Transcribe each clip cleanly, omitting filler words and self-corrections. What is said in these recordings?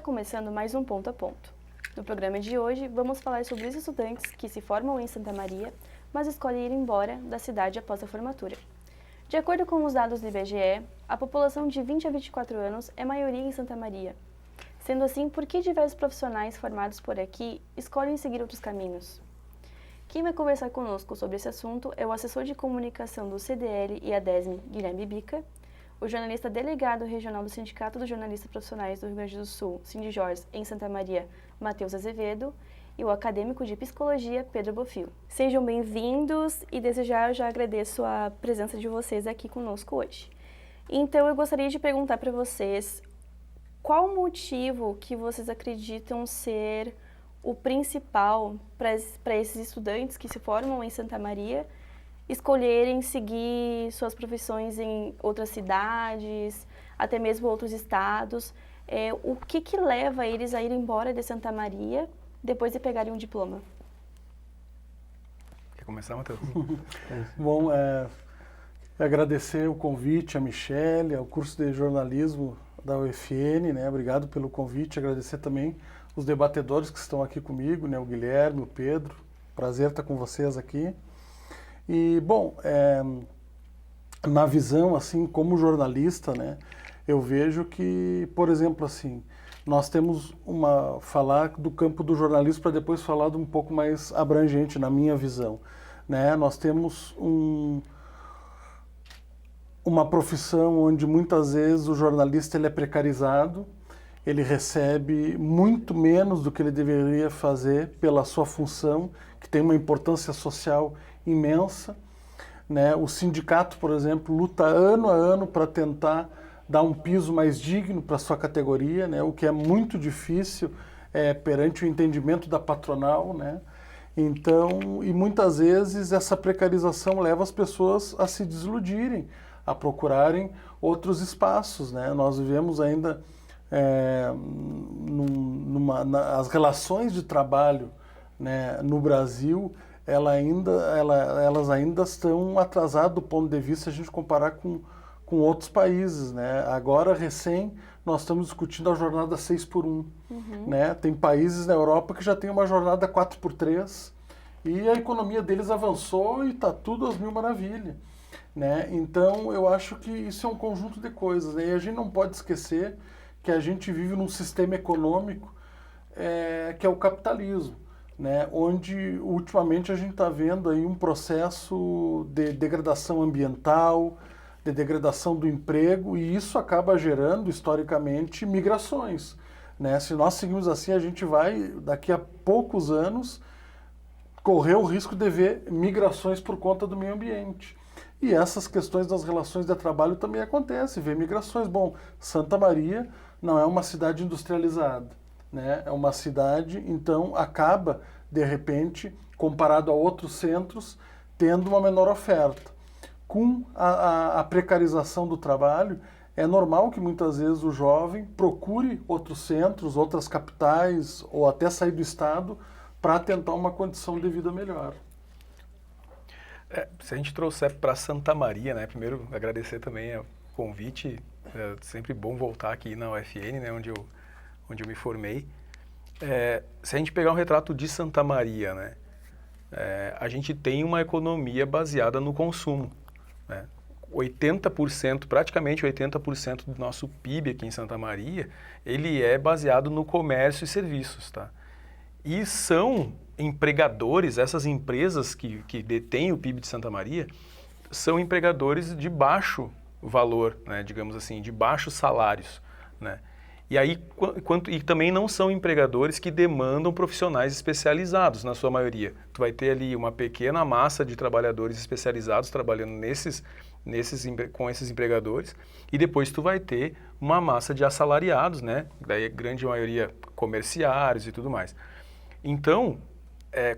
começando mais um Ponto a Ponto. No programa de hoje, vamos falar sobre os estudantes que se formam em Santa Maria, mas escolhem ir embora da cidade após a formatura. De acordo com os dados do IBGE, a população de 20 a 24 anos é maioria em Santa Maria. Sendo assim, por que diversos profissionais formados por aqui escolhem seguir outros caminhos? Quem vai conversar conosco sobre esse assunto é o assessor de comunicação do CDL e ADESM, Guilherme Bica, o jornalista delegado regional do Sindicato dos Jornalistas Profissionais do Rio Grande do Sul, Sindijors, em Santa Maria, Matheus Azevedo, e o acadêmico de psicologia, Pedro Bofil. Sejam bem-vindos e desde já eu já agradeço a presença de vocês aqui conosco hoje. Então eu gostaria de perguntar para vocês qual o motivo que vocês acreditam ser o principal para esses estudantes que se formam em Santa Maria escolherem seguir suas profissões em outras cidades, até mesmo outros estados. O que leva eles a ir embora de Santa Maria depois de pegarem um diploma? Quer começar, Matheus? Bom, agradecer o convite à Michele, ao curso de jornalismo da UFN, né? Obrigado pelo convite, agradecer também os debatedores que estão aqui comigo, né? O Guilherme, o Pedro, prazer estar com vocês aqui. E, bom, na visão, assim, como jornalista, né? Eu vejo que, por exemplo, assim, nós temos falar do campo do jornalismo para depois falar de um pouco mais abrangente, na minha visão, né? Nós temos uma profissão onde muitas vezes o jornalista ele é precarizado, ele recebe muito menos do que ele deveria fazer pela sua função, que tem uma importância social imensa, né? O sindicato, por exemplo, luta ano a ano para tentar dar um piso mais digno para a sua categoria, né? O que é muito difícil perante o entendimento da patronal, né? Então, e muitas vezes essa precarização leva as pessoas a se desiludirem, a procurarem outros espaços, né? Nós vivemos ainda as relações de trabalho, né, no Brasil, elas ainda estão atrasadas do ponto de vista se a gente comparar com outros países, né? Agora, nós estamos discutindo a jornada 6x1, né? Tem países na Europa que já tem uma jornada 4x3 e a economia deles avançou e está tudo às mil maravilhas, né? Então, eu acho que isso é um conjunto de coisas, né? E a gente não pode esquecer que a gente vive num sistema econômico que é o capitalismo, né? Onde, ultimamente, a gente está vendo aí um processo de degradação ambiental, de degradação do emprego, e isso acaba gerando, historicamente, migrações, né? Se nós seguirmos assim, a gente vai, daqui a poucos anos, correr o risco de ver migrações por conta do meio ambiente. E essas questões das relações de trabalho também acontecem, ver migrações. Bom, Santa Maria não é uma cidade industrializada, né? É uma cidade, então, acaba, de repente, comparado a outros centros, tendo uma menor oferta. Com a precarização do trabalho, é normal que muitas vezes o jovem procure outros centros, outras capitais, ou até sair do estado para tentar uma condição de vida melhor. Se a gente trouxer para Santa Maria, né? Primeiro, agradecer também o convite. É sempre bom voltar aqui na UFN, né? Onde eu me formei. Se a gente pegar um retrato de Santa Maria, né? A gente tem uma economia baseada no consumo, né? 80%, praticamente 80% do nosso PIB aqui em Santa Maria, ele é baseado no comércio e serviços, tá? E são empregadores, essas empresas que detêm o PIB de Santa Maria, são empregadores de baixo valor, né, digamos assim, de baixos salários, né? E aí, e também não são empregadores que demandam profissionais especializados, na sua maioria. Tu vai ter ali uma pequena massa de trabalhadores especializados trabalhando com esses empregadores, e depois tu vai ter uma massa de assalariados, né? Daí a grande maioria comerciários e tudo mais. Então,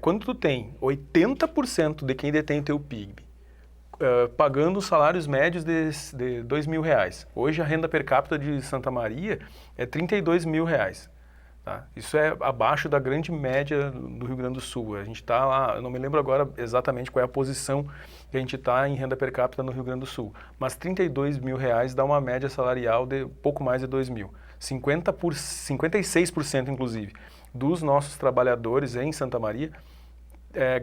quando tu tem 80% de quem detém teu PIB pagando os salários médios de R$2.000, hoje a renda per capita de Santa Maria é R$32.000, tá? Isso é abaixo da grande média do Rio Grande do Sul. A gente está lá, eu não me lembro agora exatamente qual é a posição que a gente está em renda per capita no Rio Grande do Sul, mas R$32.000 dá uma média salarial de pouco mais de R$2.000. 56% inclusive, dos nossos trabalhadores em Santa Maria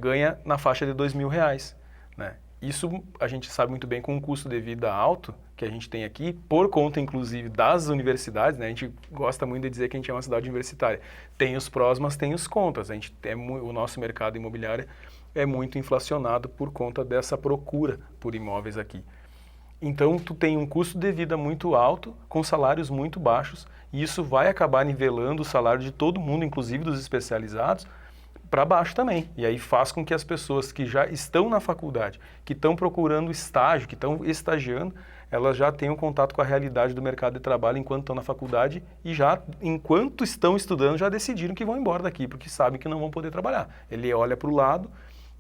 ganha na faixa de R$ 2.000, né? Isso a gente sabe muito bem com um custo de vida alto que a gente tem aqui, por conta inclusive das universidades, né? A gente gosta muito de dizer que a gente é uma cidade universitária. Tem os prós, mas tem os contras. O nosso mercado imobiliário é muito inflacionado por conta dessa procura por imóveis aqui. Então, tu tem um custo de vida muito alto, com salários muito baixos, e isso vai acabar nivelando o salário de todo mundo, inclusive dos especializados, para baixo também. E aí faz com que as pessoas que já estão na faculdade, que estão procurando estágio, que estão estagiando, elas já tenham contato com a realidade do mercado de trabalho enquanto estão na faculdade e já, enquanto estão estudando, já decidiram que vão embora daqui, porque sabem que não vão poder trabalhar. Ele olha para o lado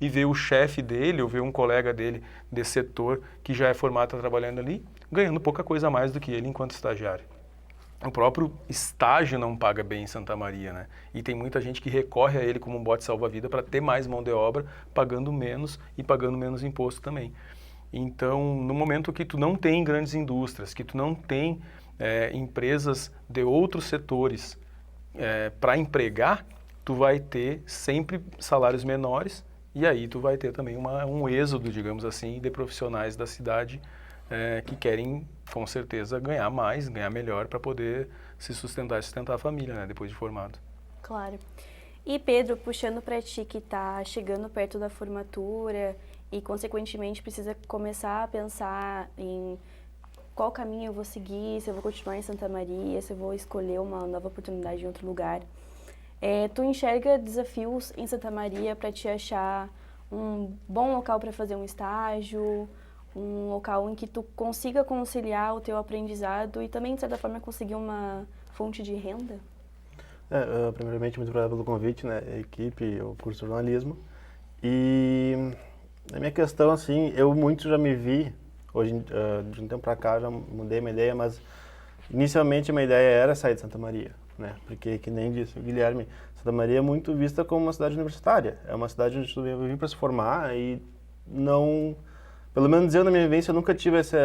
e vê o chefe dele ou vê um colega dele desse setor que já é formado, está trabalhando ali, ganhando pouca coisa a mais do que ele enquanto estagiário. O próprio estágio não paga bem em Santa Maria, né? E tem muita gente que recorre a ele como um bote salva-vida para ter mais mão de obra, pagando menos e pagando menos imposto também. Então, no momento que tu não tem grandes indústrias, que tu não tem empresas de outros setores para empregar, tu vai ter sempre salários menores e aí tu vai ter também um êxodo, digamos assim, de profissionais da cidade que querem, com certeza, ganhar mais, ganhar melhor para poder se sustentar e sustentar a família, né, depois de formado. Claro. E Pedro, puxando para ti que está chegando perto da formatura e, consequentemente, precisa começar a pensar em qual caminho eu vou seguir, se eu vou continuar em Santa Maria, se eu vou escolher uma nova oportunidade em outro lugar. Tu enxerga desafios em Santa Maria para te achar um bom local para fazer um estágio, um local em que tu consiga conciliar o teu aprendizado e também, de certa forma, conseguir uma fonte de renda? Primeiramente, muito obrigado pelo convite, né, a equipe, o curso de jornalismo. E a minha questão, assim, eu muito já me vi, hoje, de um tempo para cá, já mudei minha ideia, mas inicialmente a minha ideia era sair de Santa Maria, né, porque, que nem disse o Guilherme, Santa Maria é muito vista como uma cidade universitária, é uma cidade onde tu vem para se formar e não... Pelo menos eu, na minha vivência, eu nunca tive essa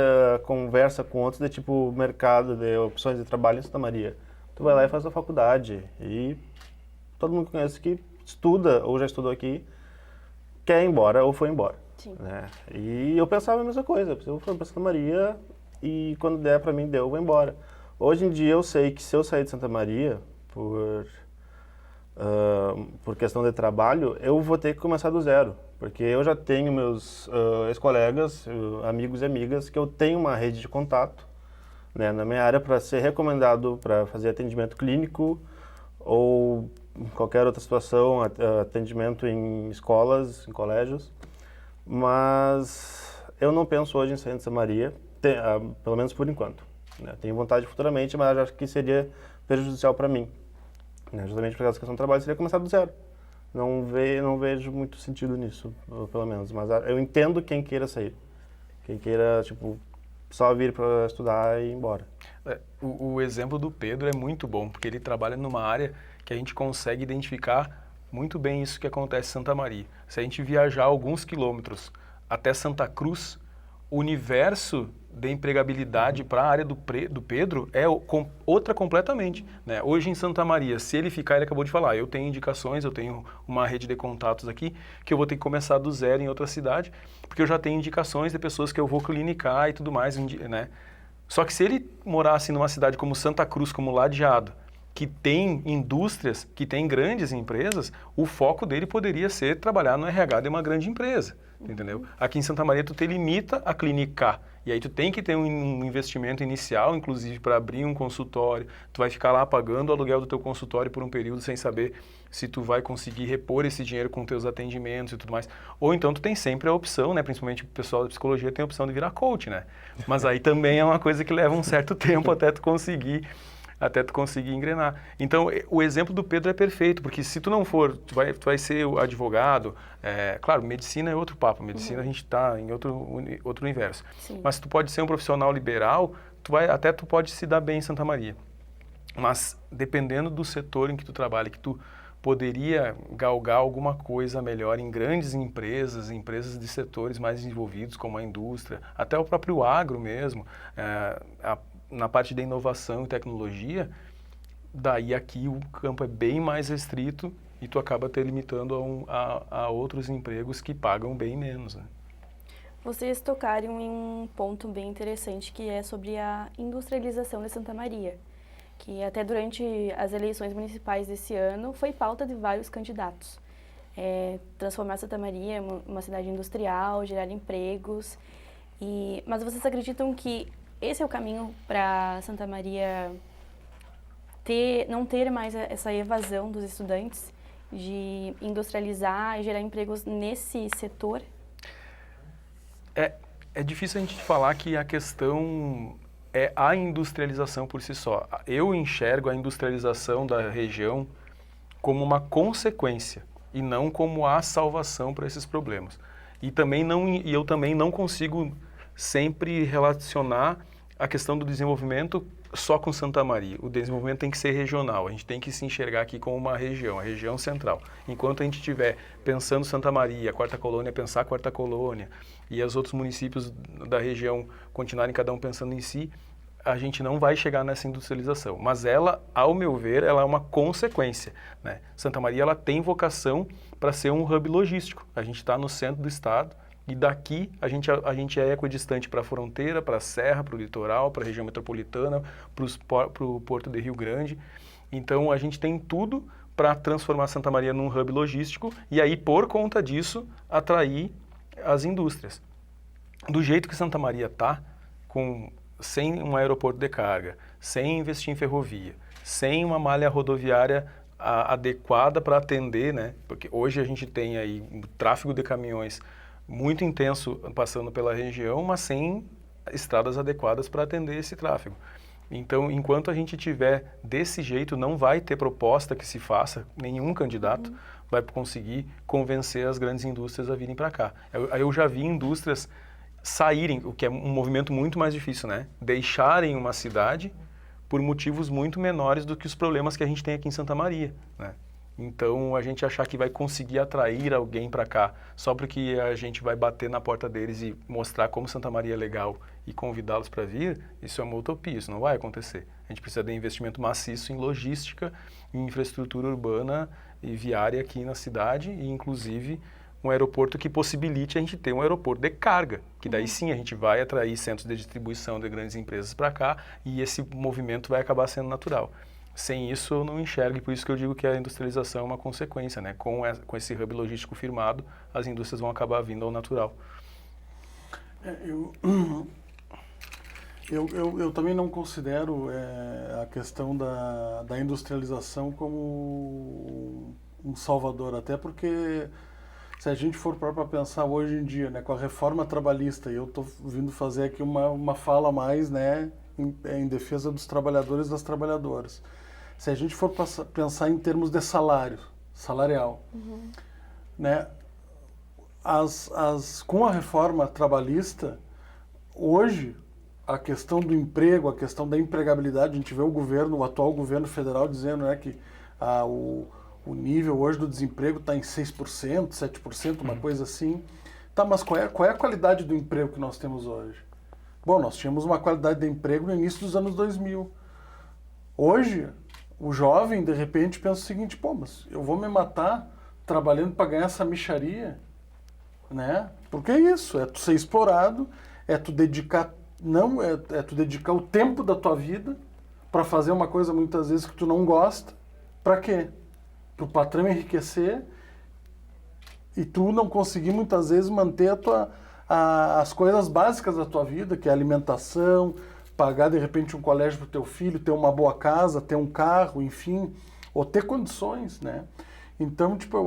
conversa com outros de tipo mercado, de opções de trabalho em Santa Maria. Tu vai lá e faz a faculdade e todo mundo que conhece que estuda ou já estudou aqui quer ir embora ou foi embora. Sim. Né? E eu pensava a mesma coisa, eu fui para Santa Maria e quando der para mim, eu vou embora. Hoje em dia eu sei que se eu sair de Santa Maria por questão de trabalho, eu vou ter que começar do zero. Porque eu já tenho meus ex-colegas, amigos e amigas, que eu tenho uma rede de contato, né, na minha área para ser recomendado para fazer atendimento clínico ou qualquer outra situação, atendimento em escolas, em colégios. Mas eu não penso hoje em sair de Santa Maria, pelo menos por enquanto. Né. Tenho vontade futuramente, mas acho que seria prejudicial para mim. Né, justamente por causa da questão do trabalho, seria começar do zero. Não vejo muito sentido nisso, pelo menos. Mas eu entendo quem queira sair. Quem queira, tipo, só vir para estudar e ir embora. O exemplo do Pedro é muito bom, porque ele trabalha numa área que a gente consegue identificar muito bem isso que acontece em Santa Maria. Se a gente viajar alguns quilômetros até Santa Cruz, o universo de empregabilidade para a área do Pedro é outra completamente, né? Hoje em Santa Maria, se ele ficar, ele acabou de falar, eu tenho indicações, eu tenho uma rede de contatos aqui, que eu vou ter que começar do zero em outra cidade, porque eu já tenho indicações de pessoas que eu vou clinicar e tudo mais, né? Só que se ele morasse numa cidade como Santa Cruz, como Lajeado, que tem indústrias, que tem grandes empresas, o foco dele poderia ser trabalhar no RH de uma grande empresa, entendeu? Aqui em Santa Maria tu te limita a clinicar, e aí tu tem que ter um investimento inicial, inclusive para abrir um consultório, tu vai ficar lá pagando o aluguel do teu consultório por um período sem saber se tu vai conseguir repor esse dinheiro com teus atendimentos e tudo mais. Ou então tu tem sempre a opção, né, principalmente o pessoal da psicologia tem a opção de virar coach, né? Mas aí também é uma coisa que leva um certo tempo até tu conseguir engrenar. Então, o exemplo do Pedro é perfeito, porque se tu não for, tu vai ser o advogado, claro, medicina é outro papo, medicina a gente está em outro universo. Sim. Mas tu pode ser um profissional liberal, tu pode se dar bem em Santa Maria. Mas, dependendo do setor em que tu trabalha, que tu poderia galgar alguma coisa melhor em grandes empresas de setores mais desenvolvidos, como a indústria, até o próprio agro mesmo, na parte da inovação e tecnologia, Daí aqui o campo é bem mais restrito e tu acaba te limitando a outros empregos que pagam bem menos, né? Vocês tocaram em um ponto bem interessante que é sobre a industrialização de Santa Maria, que até durante as eleições municipais desse ano foi pauta de vários candidatos. Transformar Santa Maria em uma cidade industrial, gerar empregos. Mas vocês acreditam que esse é o caminho para Santa Maria não ter mais essa evasão dos estudantes de industrializar e gerar empregos nesse setor? É difícil a gente falar que a questão é a industrialização por si só. Eu enxergo a industrialização da região como uma consequência e não como a salvação para esses problemas. E eu também não consigo sempre relacionar a questão do desenvolvimento só com Santa Maria. O desenvolvimento tem que ser regional, a gente tem que se enxergar aqui como uma região, a região central. Enquanto a gente estiver pensando Santa Maria, a Quarta Colônia, pensar a Quarta Colônia, e os outros municípios da região continuarem cada um pensando em si, a gente não vai chegar nessa industrialização. Mas ela, ao meu ver, ela é uma consequência, né? Santa Maria ela tem vocação para ser um hub logístico. A gente está no centro do estado, e daqui a gente é equidistante para a fronteira, para a serra, para o litoral, para a região metropolitana, para o Porto de Rio Grande. Então a gente tem tudo para transformar Santa Maria num hub logístico e aí, por conta disso, atrair as indústrias. Do jeito que Santa Maria está, sem um aeroporto de carga, sem investir em ferrovia, sem uma malha rodoviária adequada para atender, né? Porque hoje a gente tem aí um tráfego de caminhões muito intenso passando pela região, mas sem estradas adequadas para atender esse tráfego. Então, enquanto a gente tiver desse jeito, não vai ter proposta que se faça, nenhum candidato vai conseguir convencer as grandes indústrias a virem para cá. Eu já vi indústrias saírem, o que é um movimento muito mais difícil, né? Deixarem uma cidade por motivos muito menores do que os problemas que a gente tem aqui em Santa Maria, né? Então, a gente achar que vai conseguir atrair alguém para cá só porque a gente vai bater na porta deles e mostrar como Santa Maria é legal e convidá-los para vir, isso é uma utopia, isso não vai acontecer. A gente precisa de investimento maciço em logística, em infraestrutura urbana e viária aqui na cidade e, inclusive, um aeroporto que possibilite a gente ter um aeroporto de carga, que daí sim a gente vai atrair centros de distribuição de grandes empresas para cá e esse movimento vai acabar sendo natural. Sem isso eu não enxergo e por isso que eu digo que a industrialização é uma consequência, né? Com esse hub logístico firmado, as indústrias vão acabar vindo ao natural. Eu também não considero a questão da industrialização como um salvador, até porque se a gente for para pensar hoje em dia, né, com a reforma trabalhista, e eu estou vindo fazer aqui uma fala mais, né, em defesa dos trabalhadores e das trabalhadoras. Se a gente for pensar em termos de salarial, né, com a reforma trabalhista, hoje, a questão do emprego, a questão da empregabilidade, a gente vê o atual governo federal dizendo, né, que o nível hoje do desemprego está em 6%, 7%, uma coisa assim. Tá, mas qual é a qualidade do emprego que nós temos hoje? Bom, nós tínhamos uma qualidade de emprego no início dos anos 2000. Hoje, o jovem, de repente, pensa o seguinte, pô, mas eu vou me matar trabalhando para ganhar essa mixaria, né? Porque é isso, é tu ser explorado, é tu dedicar, tu dedicar o tempo da tua vida para fazer uma coisa muitas vezes que tu não gosta. Para quê? Para o patrão enriquecer e tu não conseguir muitas vezes manter as coisas básicas da tua vida, que é a alimentação, pagar de repente um colégio para o teu filho, ter uma boa casa, ter um carro, enfim, ou ter condições, né? Então, tipo,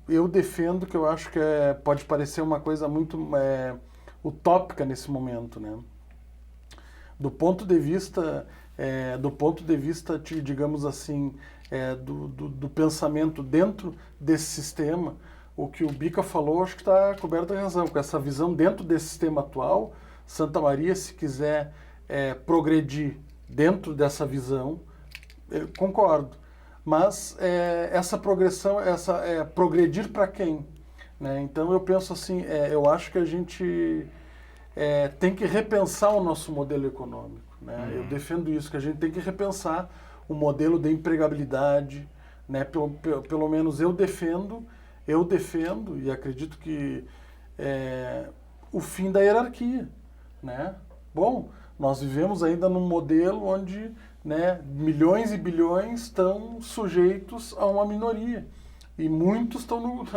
eu defendo que eu acho que pode parecer uma coisa muito utópica nesse momento, né? Do ponto de vista, digamos assim, do pensamento dentro desse sistema, o que o Bica falou, acho que está coberto de razão. Com essa visão dentro desse sistema atual, Santa Maria, se quiser progredir dentro dessa visão, eu concordo. Mas essa progressão, progredir para quem? Né? Então eu penso assim, eu acho que a gente tem que repensar o nosso modelo econômico. né? Eu defendo isso, que a gente tem que repensar o modelo de empregabilidade, né? Pelo menos eu defendo e acredito que o fim da hierarquia, né? Bom, nós vivemos ainda num modelo onde, né, milhões e bilhões estão sujeitos a uma minoria e muitos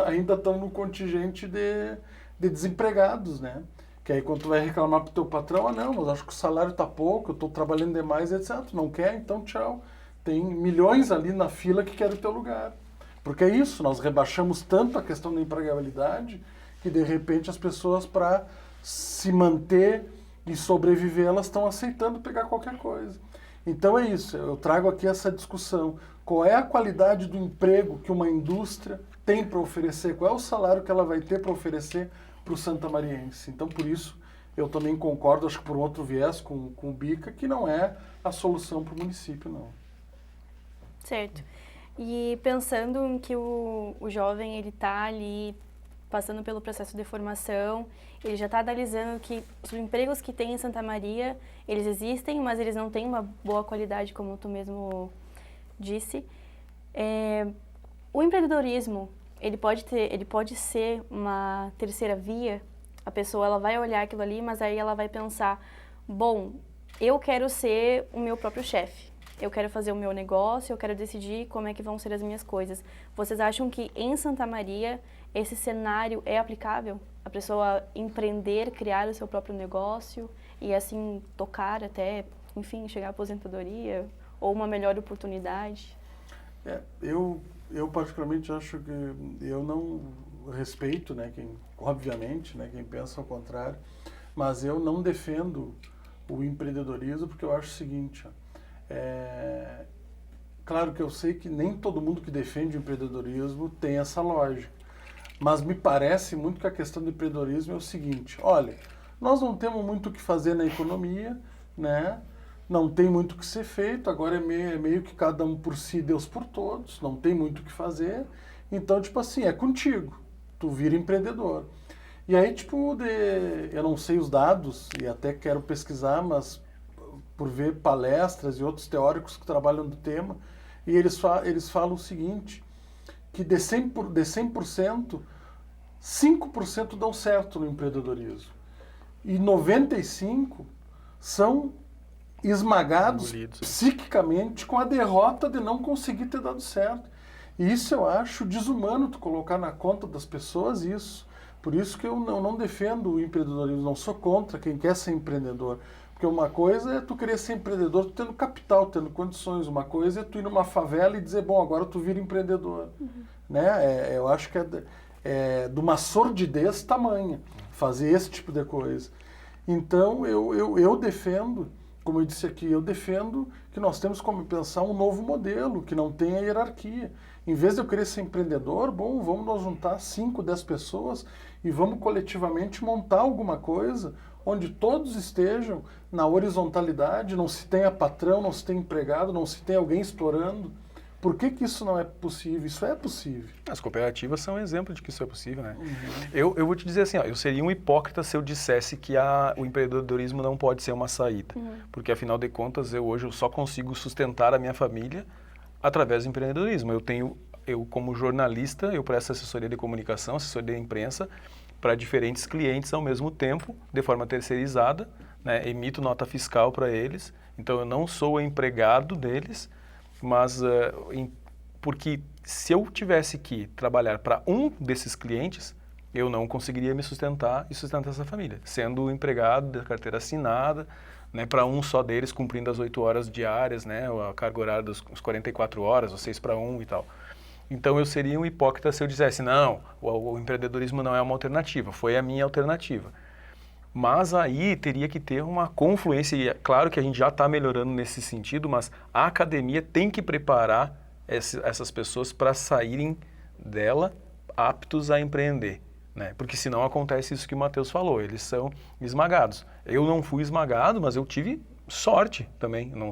ainda estão no contingente de desempregados, né? Que aí quando tu vai reclamar pro teu patrão, não, mas acho que o salário tá pouco, eu estou trabalhando demais, etc. Tu não quer? Então tchau. Tem milhões ali na fila que querem o teu lugar. Porque é isso, nós rebaixamos tanto a questão da empregabilidade que de repente as pessoas, para se manter e sobreviver, elas estão aceitando pegar qualquer coisa. Então é isso, eu trago aqui essa discussão. Qual é a qualidade do emprego que uma indústria tem para oferecer? Qual é o salário que ela vai ter para oferecer para o santamariense? Então, por isso, eu também concordo, acho que por outro viés com o Bica, que não é a solução para o município, não. Certo. E pensando em que o jovem, ele está ali passando pelo processo de formação, ele já está analisando que os empregos que tem em Santa Maria, eles existem, mas eles não têm uma boa qualidade, como tu mesmo disse. O empreendedorismo, ele pode ser uma terceira via. A pessoa, ela vai olhar aquilo ali, mas aí ela vai pensar, bom, eu quero ser o meu próprio chefe. Eu quero fazer o meu negócio, eu quero decidir como é que vão ser as minhas coisas. Vocês acham que em Santa Maria esse cenário é aplicável? A pessoa empreender, criar o seu próprio negócio e assim tocar até, enfim, chegar à aposentadoria ou uma melhor oportunidade? Eu particularmente acho que eu não respeito, né, obviamente, né, quem pensa ao contrário, mas eu não defendo o empreendedorismo porque eu acho o seguinte, claro que eu sei que nem todo mundo que defende o empreendedorismo tem essa lógica, mas me parece muito que a questão do empreendedorismo é o seguinte, olha, nós não temos muito o que fazer na economia, né? Não tem muito o que ser feito, agora é meio que cada um por si, Deus por todos, não tem muito o que fazer, então, tipo assim, é contigo, tu vira empreendedor. E aí, tipo, eu não sei os dados, e até quero pesquisar, mas por ver palestras e outros teóricos que trabalham no tema, e eles falam o seguinte, que de 100%, 5% dão certo no empreendedorismo. E 95% são esmagados psiquicamente com a derrota de não conseguir ter dado certo. E isso eu acho desumano, tu colocar na conta das pessoas isso. Por isso que eu não defendo o empreendedorismo, não sou contra quem quer ser empreendedor. Porque uma coisa é tu querer ser empreendedor tu tendo capital, tendo condições. Uma coisa é tu ir numa favela e dizer, bom, agora tu vira empreendedor. Né? Eu acho que é de uma sordidez tamanha fazer esse tipo de coisa. Então, eu defendo, como eu disse aqui, eu defendo que nós temos como pensar um novo modelo, que não tenha hierarquia. Em vez de eu querer ser empreendedor, bom, vamos nós juntar 5, 10 pessoas e vamos coletivamente montar alguma coisa onde todos estejam na horizontalidade, não se tenha patrão, não se tenha empregado, não se tenha alguém explorando. Por que isso não é possível? Isso é possível. As cooperativas são um exemplo de que isso é possível, né? Eu vou te dizer assim, ó, eu seria um hipócrita se eu dissesse que o empreendedorismo não pode ser uma saída. Porque, afinal de contas, hoje eu só consigo sustentar a minha família através do empreendedorismo. Eu como jornalista, eu presto assessoria de comunicação, assessoria de imprensa para diferentes clientes ao mesmo tempo, de forma terceirizada, né? Emito nota fiscal para eles. Então, eu não sou empregado deles, mas porque se eu tivesse que trabalhar para um desses clientes, eu não conseguiria me sustentar e sustentar essa família, sendo empregado da carteira assinada, né, para um só deles, cumprindo as 8 horas diárias, né, a carga horária das 44 horas, ou 6 para 1 e tal. Então eu seria um hipócrita se eu dissesse, não, o empreendedorismo não é uma alternativa, foi a minha alternativa. Mas aí teria que ter uma confluência, e é claro que a gente já está melhorando nesse sentido, mas a academia tem que preparar essas pessoas para saírem dela aptos a empreender, né? Porque senão acontece isso que o Matheus falou, eles são esmagados. Eu não fui esmagado, mas eu tive sorte também, não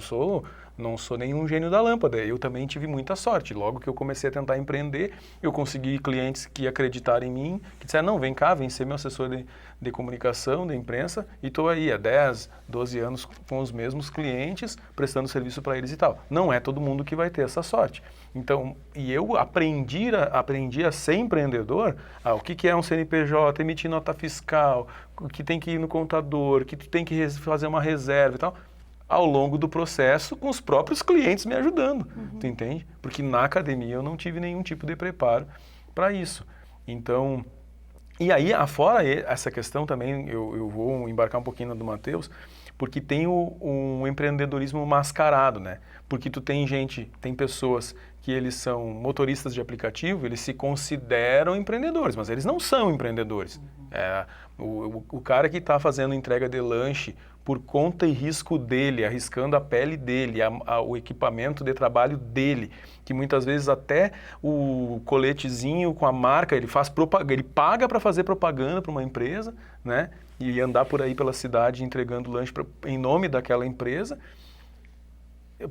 não sou nenhum gênio da lâmpada, eu também tive muita sorte. Logo que eu comecei a tentar empreender, eu consegui clientes que acreditaram em mim, que disseram, não, vem cá, vem ser meu assessor de comunicação, de imprensa, e estou aí há 10, 12 anos com os mesmos clientes, prestando serviço para eles e tal. Não é todo mundo que vai ter essa sorte. Então, e eu aprendi a ser empreendedor, o que é um CNPJ, emitir nota fiscal, que tem que ir no contador, que tu tem que fazer uma reserva e tal, ao longo do processo, com os próprios clientes me ajudando, tu entende? Porque na academia eu não tive nenhum tipo de preparo para isso. Então, e aí, afora essa questão também, eu vou embarcar um pouquinho na do Matheus, porque tem um empreendedorismo mascarado, né? Porque tu tem pessoas que eles são motoristas de aplicativo, eles se consideram empreendedores, mas eles não são empreendedores. O cara que está fazendo entrega de lanche por conta e risco dele, arriscando a pele dele, o equipamento de trabalho dele, que muitas vezes até o coletezinho com a marca, ele paga para fazer propaganda para uma empresa, né? E andar por aí pela cidade entregando lanche em nome daquela empresa,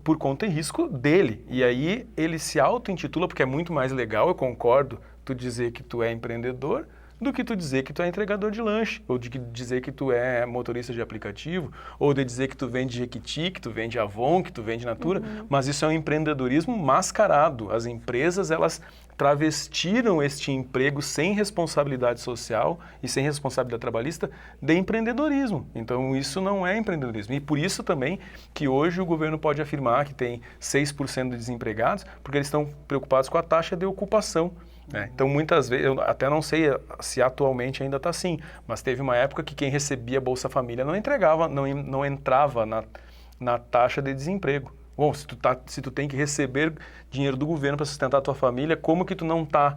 por conta e risco dele. E aí ele se auto-intitula, porque é muito mais legal, eu concordo, tu dizer que tu é empreendedor, do que tu dizer que tu é entregador de lanche, ou de dizer que tu é motorista de aplicativo, ou de dizer que tu vende Jequiti, que tu vende Avon, que tu vende Natura, mas isso é um empreendedorismo mascarado. As empresas, elas travestiram este emprego sem responsabilidade social e sem responsabilidade trabalhista de empreendedorismo. Então isso não é empreendedorismo. E por isso também que hoje o governo pode afirmar que tem 6% de desempregados, porque eles estão preocupados com a taxa de ocupação. Então, muitas vezes, eu até não sei se atualmente ainda está assim, mas teve uma época que quem recebia Bolsa Família não entrava na taxa de desemprego. Bom, se tu tem que receber dinheiro do governo para sustentar a tua família, como que tu não está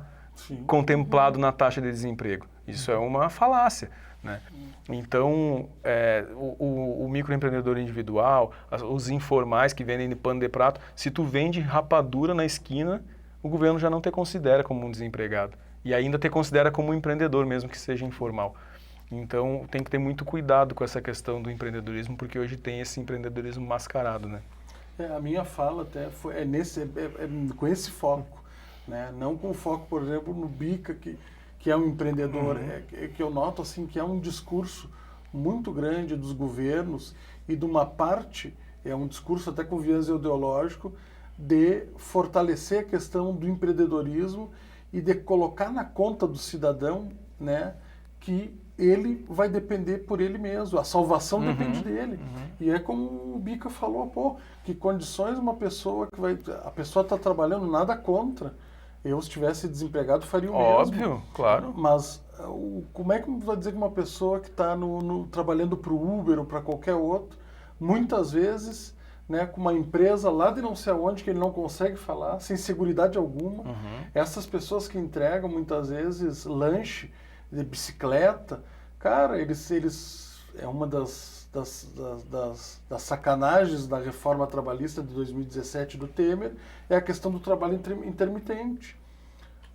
contemplado na taxa de desemprego? Isso é uma falácia, né? Então, o microempreendedor individual, os informais que vendem de pano de prato, se tu vende rapadura na esquina, o governo já não te considera como um desempregado. E ainda te considera como um empreendedor, mesmo que seja informal. Então, tem que ter muito cuidado com essa questão do empreendedorismo, porque hoje tem esse empreendedorismo mascarado, né? A minha fala até foi com esse foco, né? Não com foco, por exemplo, no Bica, que é um empreendedor, que eu noto assim, que é um discurso muito grande dos governos e de uma parte, é um discurso até com viés ideológico, de fortalecer a questão do empreendedorismo e de colocar na conta do cidadão, né, que ele vai depender por ele mesmo, a salvação depende dele. E é como o Bica falou, que condições uma pessoa a pessoa está trabalhando, nada contra. Eu, se estivesse desempregado, faria o mesmo. Óbvio, claro. Mas como é que vai dizer que uma pessoa que está trabalhando para o Uber ou para qualquer outro, muitas vezes, né, com uma empresa lá de não sei aonde que ele não consegue falar, sem seguridade alguma, essas pessoas que entregam muitas vezes lanche de bicicleta, cara, eles é uma das sacanagens da reforma trabalhista de 2017 do Temer, é a questão do trabalho intermitente.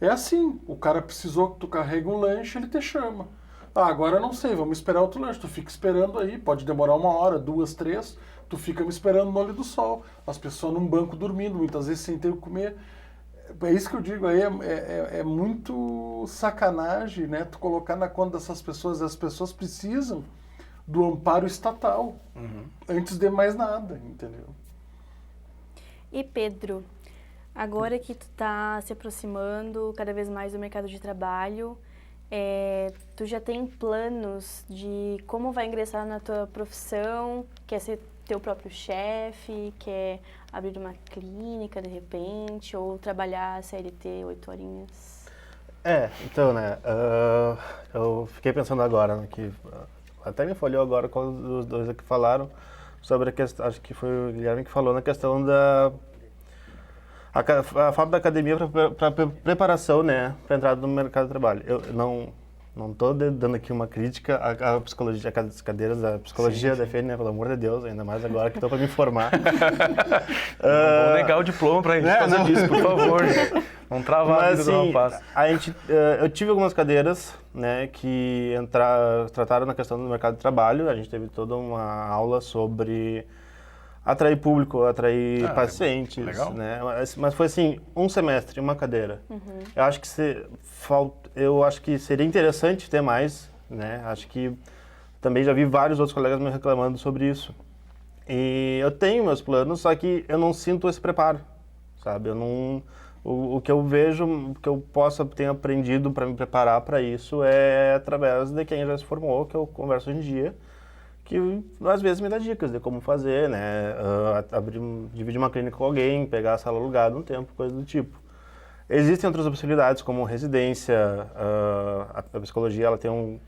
É assim, o cara precisou que tu carregue um lanche, ele te chama. Agora eu não sei, vamos esperar outro lanche. Tu fica esperando aí, pode demorar 1 hora, 2, 3, tu fica me esperando no olho do sol. As pessoas num banco dormindo, muitas vezes sem ter o que comer. É isso que eu digo aí, é muito sacanagem, né? Tu colocar na conta dessas pessoas, as pessoas precisam do amparo estatal, antes de mais nada, entendeu? E Pedro, agora que tu tá se aproximando cada vez mais do mercado de trabalho, tu já tem planos de como vai ingressar na tua profissão? Quer ser teu próprio chefe? Quer abrir uma clínica de repente? Ou trabalhar CLT 8 horinhas? Então, né, eu fiquei pensando agora, né, que até me folhou agora quando os dois aqui falaram sobre a questão, acho que foi o Guilherme que falou na questão a falta da academia para preparação, né, para entrada no mercado de trabalho. Eu não estou dando aqui uma crítica à psicologia, às cadeiras da psicologia da FN, né, pelo amor de Deus, ainda mais agora que estou para me formar. Não vou negar o diploma para a gente fazer disso, por favor. Não trava a vida do rapaz. Eu tive algumas cadeiras, né, que trataram na questão do mercado de trabalho. A gente teve toda uma aula sobre atrair público, atrair pacientes, legal. né? Mas foi assim, um semestre, uma cadeira. Eu acho que eu acho que seria interessante ter mais, né? Acho que também já vi vários outros colegas me reclamando sobre isso. E eu tenho meus planos, só que eu não sinto esse preparo, sabe? Eu não, o que eu vejo, o que eu ter aprendido para me preparar para isso é através de quem já se formou, que eu converso hoje em dia, que às vezes me dá dicas de como fazer, né? Dividir uma clínica com alguém, pegar a sala alugada um tempo, coisa do tipo. Existem outras possibilidades, como residência, a psicologia ela tem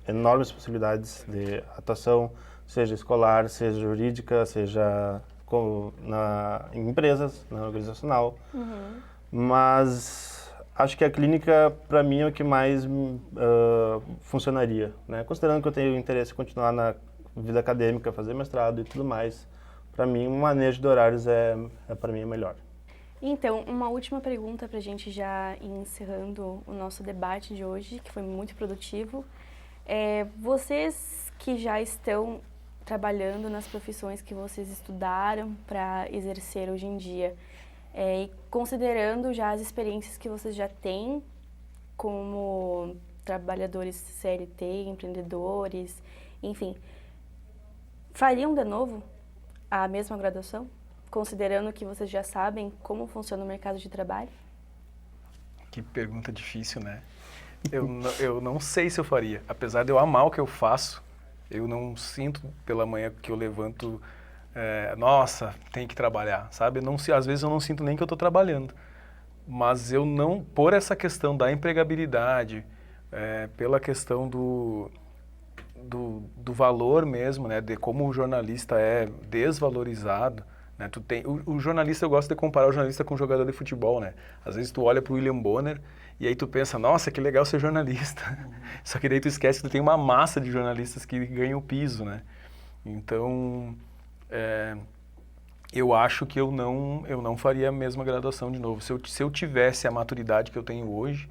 enormes possibilidades de atuação, seja escolar, seja jurídica, seja em empresas, na organizacional. Mas acho que a clínica, para mim, é o que mais funcionaria, né? Considerando que eu tenho interesse em continuar na vida acadêmica, fazer mestrado e tudo mais, para mim, o manejo de horários para mim, é melhor. Então, uma última pergunta para a gente já ir encerrando o nosso debate de hoje, que foi muito produtivo. Vocês que já estão trabalhando nas profissões que vocês estudaram para exercer hoje em dia, e considerando já as experiências que vocês já têm como trabalhadores CLT, empreendedores, enfim, fariam de novo a mesma graduação? Considerando que vocês já sabem como funciona o mercado de trabalho? Que pergunta difícil, né? Eu não sei se eu faria. Apesar de eu amar o que eu faço, eu não sinto pela manhã que eu levanto, nossa, tem que trabalhar, sabe? Às vezes eu não sinto nem que eu estou trabalhando. Mas eu não, por essa questão da empregabilidade, pela questão do valor mesmo, né? De como o jornalista é desvalorizado, né? O jornalista, eu gosto de comparar o jornalista com o jogador de futebol, né? Às vezes tu olha para o William Bonner e aí tu pensa, nossa, que legal ser jornalista. Só que daí tu esquece que tu tem uma massa de jornalistas que ganham o piso, né? Então, eu acho que eu não faria a mesma graduação de novo. Se eu tivesse a maturidade que eu tenho hoje,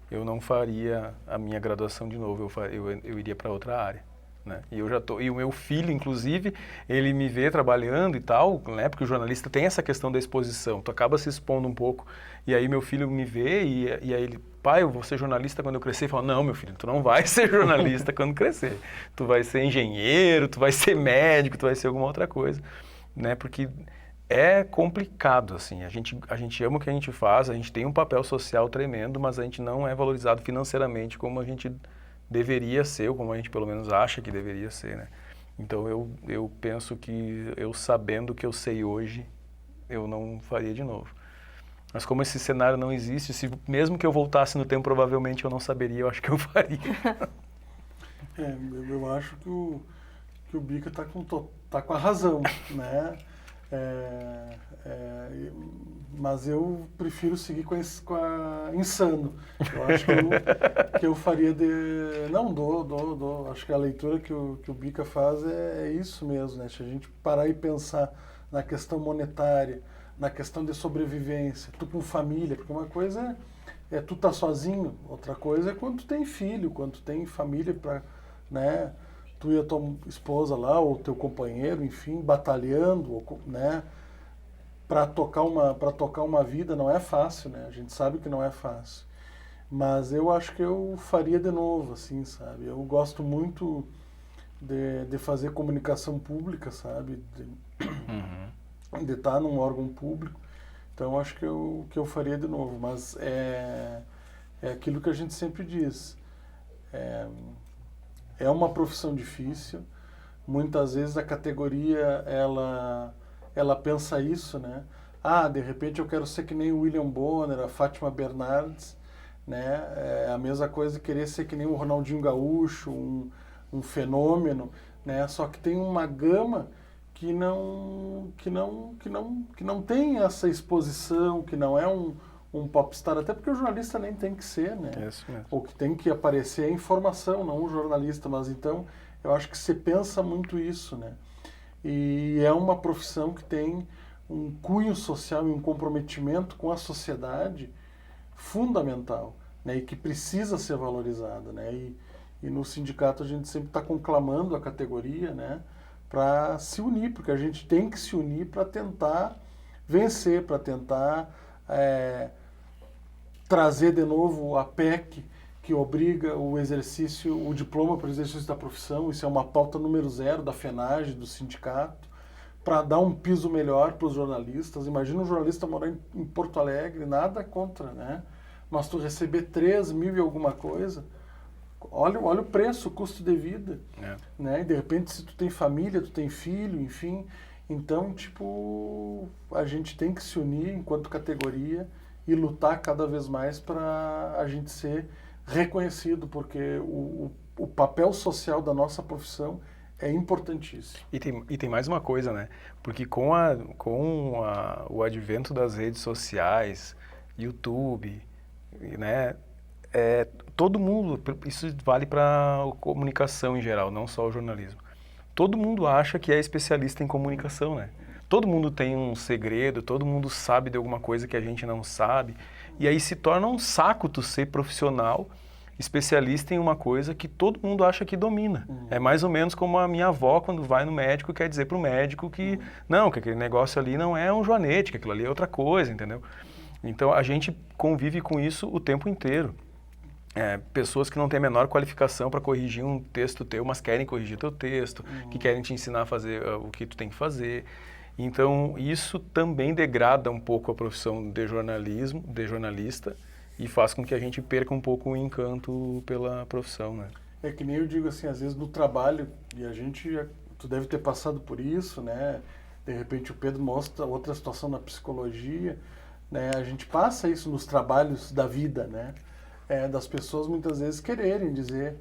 eu não faria a minha graduação de novo, eu iria para outra área. Né? E o meu filho, inclusive, ele me vê trabalhando e tal, né? Porque o jornalista tem essa questão da exposição, tu acaba se expondo um pouco, e aí meu filho me vê e aí ele, pai, eu vou ser jornalista quando eu crescer. E fala, não, meu filho, tu não vai ser jornalista quando crescer, tu vai ser engenheiro, tu vai ser médico, tu vai ser alguma outra coisa, né? Porque é complicado, assim, a gente ama o que a gente faz, a gente tem um papel social tremendo, mas a gente não é valorizado financeiramente como a gente deveria ser, ou como a gente pelo menos acha que deveria ser, né? Então eu penso que eu sabendo o que eu sei hoje, eu não faria de novo. Mas como esse cenário não existe, mesmo que eu voltasse no tempo, provavelmente eu não saberia, eu acho que eu faria. Eu acho que o Bica tá com a razão, né? Mas eu prefiro seguir com a Insano. Eu acho que eu faria acho que a leitura que o Bica faz é isso mesmo, né? Se a gente parar e pensar na questão monetária, na questão de sobrevivência, tu com família, porque uma coisa é tu tá sozinho, outra coisa é quando tu tem filho, quando tu tem família para, né? Tu e a tua esposa lá, ou teu companheiro, enfim, batalhando, né? Para tocar uma vida não é fácil, né? A gente sabe que não é fácil. Mas eu acho que eu faria de novo, assim, sabe? Eu gosto muito de fazer comunicação pública, sabe? De estar num órgão público. Então eu acho que eu faria de novo. Mas é aquilo que a gente sempre diz. É uma profissão difícil. Muitas vezes a categoria, ela pensa isso, né? De repente eu quero ser que nem o William Bonner, a Fátima Bernardes, né? É a mesma coisa querer ser que nem o Ronaldinho Gaúcho, um fenômeno, né? Só que tem uma gama que não tem essa exposição, que não é um popstar, até porque o jornalista nem tem que ser, né? É isso mesmo. O que tem que aparecer é a informação, não o jornalista, mas então eu acho que se pensa muito isso, né? E é uma profissão que tem um cunho social e um comprometimento com a sociedade fundamental, né? E que precisa ser valorizada, né? E no sindicato a gente sempre está conclamando a categoria, né? para se unir, porque a gente tem que se unir para tentar vencer, para tentar trazer de novo a PEC que obriga o exercício, o diploma para o exercício da profissão. Isso é uma pauta número 0 da FENAGE, do sindicato, para dar um piso melhor para os jornalistas. Imagina um jornalista morar em Porto Alegre, nada contra, né? Mas tu receber 3 mil e alguma coisa, olha o preço, o custo de vida, né? E de repente, se tu tem família, tu tem filho, enfim. Então, tipo, a gente tem que se unir enquanto categoria e lutar cada vez mais para a gente ser reconhecido, porque o papel social da nossa profissão é importantíssimo. E tem mais uma coisa, né? Porque com o advento das redes sociais, YouTube, né? Todo mundo, isso vale para a comunicação em geral, não só o jornalismo. Todo mundo acha que é especialista em comunicação, né? Todo mundo tem um segredo, todo mundo sabe de alguma coisa que a gente não sabe. E aí se torna um saco tu ser profissional, especialista em uma coisa que todo mundo acha que domina. É mais ou menos como a minha avó, quando vai no médico, quer dizer para o médico que não, que aquele negócio ali não é um joanete, que aquilo ali é outra coisa, entendeu? Então a gente convive com isso o tempo inteiro. Pessoas que não têm a menor qualificação para corrigir um texto teu, mas querem corrigir teu texto, que querem te ensinar a fazer o que tu tem que fazer. Então, isso também degrada um pouco a profissão de jornalista, e faz com que a gente perca um pouco o encanto pela profissão, né? É que nem eu digo assim, às vezes no trabalho, e tu deve ter passado por isso, né? De repente o Pedro mostra outra situação na psicologia, né? A gente passa isso nos trabalhos da vida, né? Das pessoas muitas vezes quererem dizer,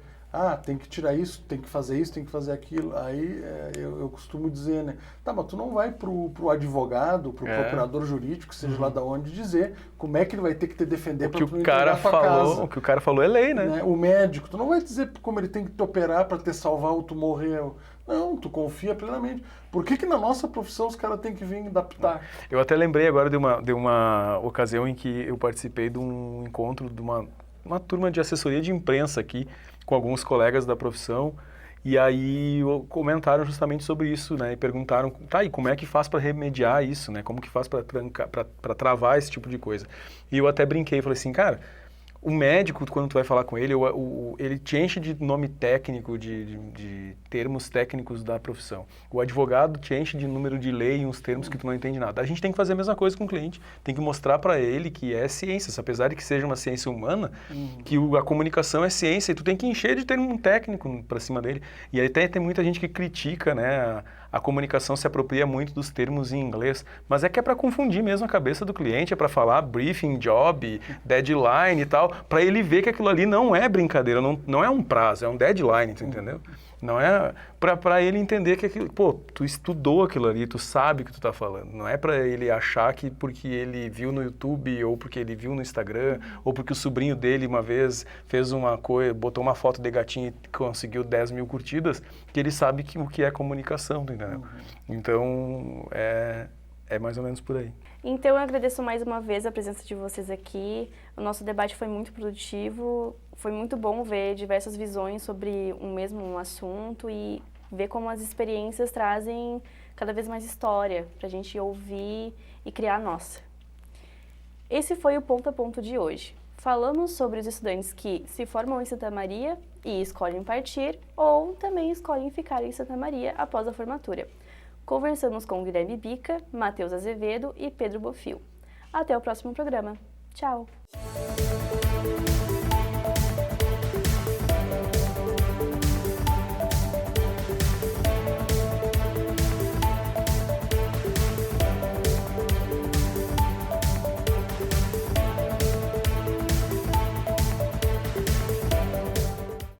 tem que tirar isso, tem que fazer isso, tem que fazer aquilo. Aí eu costumo dizer, né? Tá, mas tu não vai pro advogado, pro procurador jurídico, seja lá da onde, dizer como é que ele vai ter que te defender para tu não entregar a tua casa. O que o cara falou é lei, né? O médico, tu não vai dizer como ele tem que te operar para te salvar ou tu morrer. Não, tu confia plenamente. Por que na nossa profissão os caras têm que vir adaptar? Eu até lembrei agora de uma ocasião em que eu participei de um encontro de uma turma de assessoria de imprensa aqui, com alguns colegas da profissão, e aí comentaram justamente sobre isso, né, e perguntaram, e como é que faz para remediar isso, né, como que faz para travar esse tipo de coisa. E eu até brinquei, falei assim, cara, o médico, quando tu vai falar com ele, ele te enche de nome técnico, de termos técnicos da profissão. O advogado te enche de número de lei e uns termos que tu não entende nada. A gente tem que fazer a mesma coisa com o cliente. Tem que mostrar para ele que é ciência. Apesar de que seja uma ciência humana, que a comunicação é ciência, e tu tem que encher de termo técnico para cima dele. E aí tem muita gente que critica, né, a comunicação se apropria muito dos termos em inglês, mas é que é para confundir mesmo a cabeça do cliente, é para falar briefing, job, deadline e tal, para ele ver que aquilo ali não é brincadeira, não é um prazo, é um deadline, tu entendeu? Não é para ele entender que aquilo, tu estudou aquilo ali, tu sabe o que tu tá falando. Não é para ele achar que porque ele viu no YouTube, ou porque ele viu no Instagram, ou porque o sobrinho dele uma vez fez uma coisa, botou uma foto de gatinho e conseguiu 10 mil curtidas, que ele sabe o que é comunicação, tu entendeu? Então, é mais ou menos por aí. Então, eu agradeço mais uma vez a presença de vocês aqui. O nosso debate foi muito produtivo, foi muito bom ver diversas visões sobre um mesmo assunto e ver como as experiências trazem cada vez mais história para a gente ouvir e criar a nossa. Esse foi o Ponto a Ponto de hoje. Falamos sobre os estudantes que se formam em Santa Maria e escolhem partir, ou também escolhem ficar em Santa Maria após a formatura. Conversamos com Guilherme Bica, Matheus Azevedo e Pedro Bofil. Até o próximo programa. Tchau!